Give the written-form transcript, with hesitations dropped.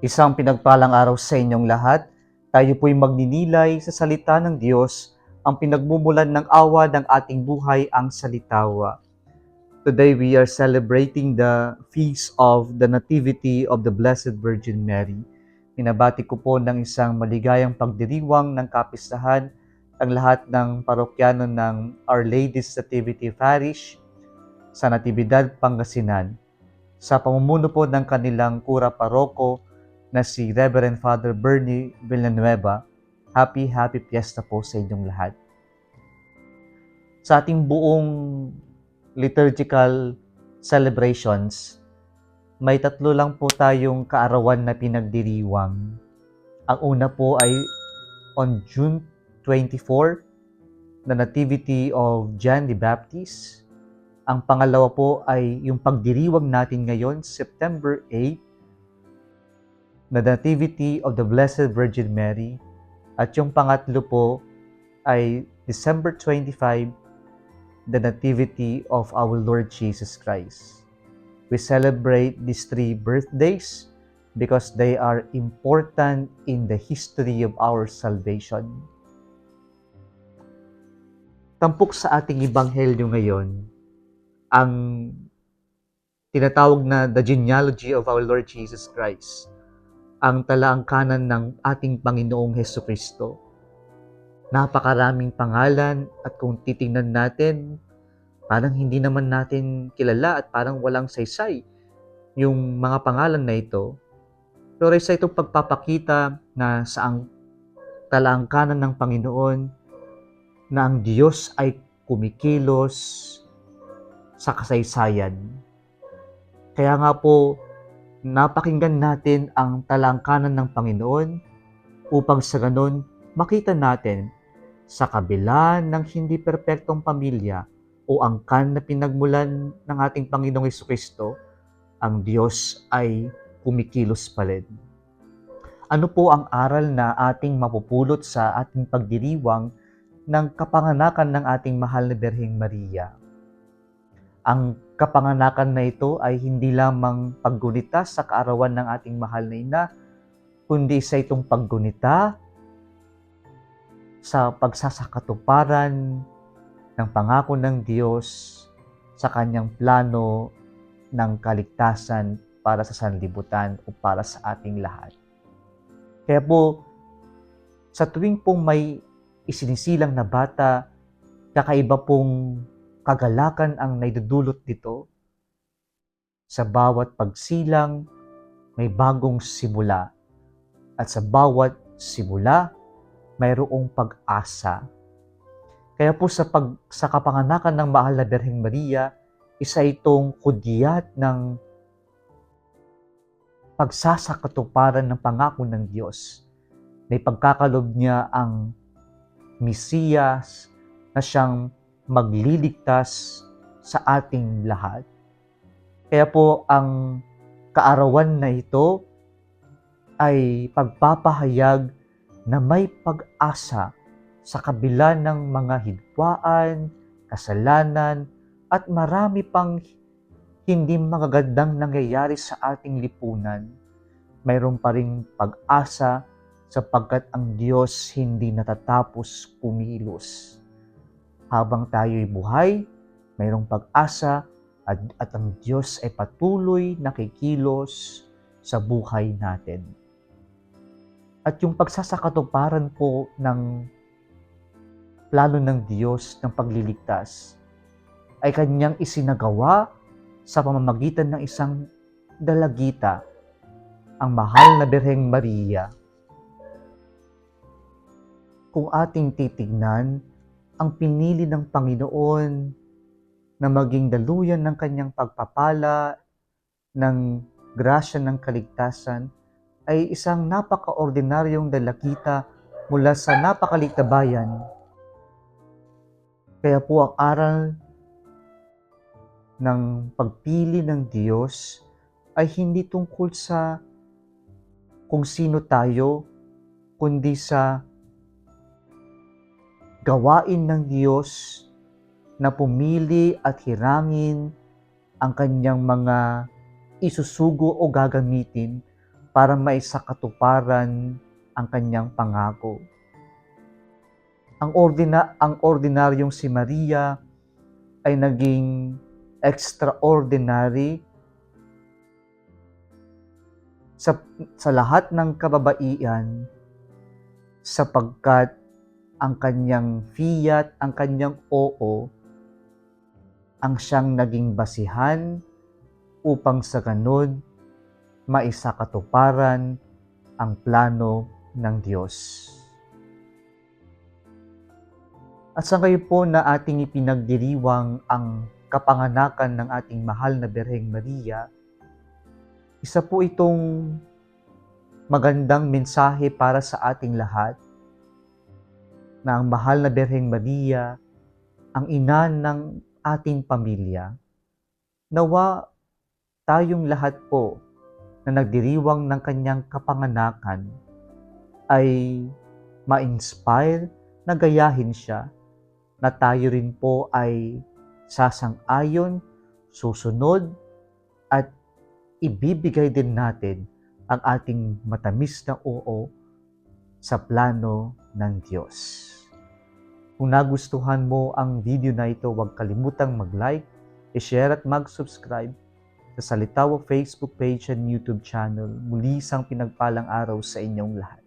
Isang pinagpalang araw sa inyong lahat. Tayo po'y magninilay sa salita ng Diyos, ang pinagmumulan ng awa ng ating buhay ang salitawa. Today we are celebrating the feast of the Nativity of the Blessed Virgin Mary. Pinabati ko po ng isang maligayang pagdiriwang ng kapistahan ang lahat ng parokyano ng Our Lady's Nativity Parish sa Natividad, Pangasinan. Sa pamumuno po ng kanilang kura paroko na si Reverend Father Bernie Villanueva, happy fiesta po sa inyong lahat. Sa ating buong liturgical celebrations, may tatlo lang po tayong kaarawan na pinagdiriwang. Ang una po ay on June 24, the Nativity of John the Baptist. Ang pangalawa po ay yung pagdiriwang natin ngayon, September 8, the Nativity of the Blessed Virgin Mary. At yung pangatlo po ay December 25, the Nativity of our Lord Jesus Christ. We celebrate these three birthdays because they are important in the history of our salvation. Tampok sa ating ebanghelyo ngayon, ang tinatawag na the genealogy of our Lord Jesus Christ, ang talaangkanan ng ating Panginoong Hesukristo. Napakaraming pangalan at kung titingnan natin, parang hindi naman natin kilala at parang walang saysay yung mga pangalan na ito. Pero isa itong pagpapakita na sa ang talaangkanan ng Panginoon na ang Diyos ay kumikilos sa kasaysayan. Kaya nga po, napakinggan natin ang talangkanan ng Panginoon upang sa ganon makita natin sa kabila ng hindi perpektong pamilya o angkan na pinagmulan ng ating Panginoong Hesukristo, ang Diyos ay kumikilos pa rin. Ano po ang aral na ating mapupulot sa ating pagdiriwang ng kapanganakan ng ating mahal na Birheng Maria? Ang kapanganakan na ito ay hindi lamang paggunita sa kaarawan ng ating mahal na ina, kundi sa itong paggunita sa pagsasakatuparan ng pangako ng Diyos sa kanyang plano ng kaligtasan para sa sanlibutan o para sa ating lahat. Kaya po, sa tuwing pong may isinisilang na bata, kakaiba pong kagalakan ang naidudulot dito. Sa bawat pagsilang, may bagong simula. At sa bawat simula, mayroong pag-asa. Kaya po sa kapanganakan ng mahal na Birheng Maria, isa itong hudyat ng pagsasakatuparan ng pangako ng Diyos. Na ipagkakalob niya ang Mesiyas na siyang magliligtas sa ating lahat. Kaya po ang kaarawan na ito ay pagpapahayag na may pag-asa sa kabila ng mga hidwaan, kasalanan, at marami pang hindi magagandang nangyayari sa ating lipunan. Mayroon pa ring pag-asa sapagkat ang Diyos hindi natatapos kumilos. Habang tayo'y buhay, mayroong pag-asa at ang Diyos ay patuloy nakikilos sa buhay natin. At yung pagsasakatuparan po ng plano ng Diyos ng pagliligtas ay kanyang isinagawa sa pamamagitan ng isang dalagita, ang mahal na Birheng Maria. Kung ating titignan, ang pinili ng Panginoon na maging daluyan ng kanyang pagpapala, ng grasya ng kaligtasan, ay isang napaka-ordinaryong dalagita mula sa napakaliit na bayan. Kaya po ang aral ng pagpili ng Diyos ay hindi tungkol sa kung sino tayo, kundi sa gawain ng Diyos na pumili at hirangin ang kanyang mga isusugo o gagamitin para maisakatuparan ang kanyang pangako. Ang ordinaryong si Maria ay naging extraordinary sa lahat ng kababaihan sapagkat ang kanyang fiat, ang kanyang oo, ang siyang naging basihan upang sa ganun maisakatuparan ang plano ng Diyos. At sa ngayon po na ating ipinagdiriwang ang kapanganakan ng ating mahal na Birheng Maria, isa po itong magandang mensahe para sa ating lahat na ang mahal na Birheng Maria, ang ina ng ating pamilya, nawa tayong lahat po na nagdiriwang ng kanyang kapanganakan ay ma-inspire na gayahin siya, na tayo rin po ay sasang-ayon, susunod, at ibibigay din natin ang ating matamis na oo sa plano ng Diyos. Kung nagustuhan mo ang video na ito, huwag kalimutang mag-like, i-share at mag-subscribe sa Salitaw Facebook page and YouTube channel. Muli isang pinagpalang araw sa inyong lahat.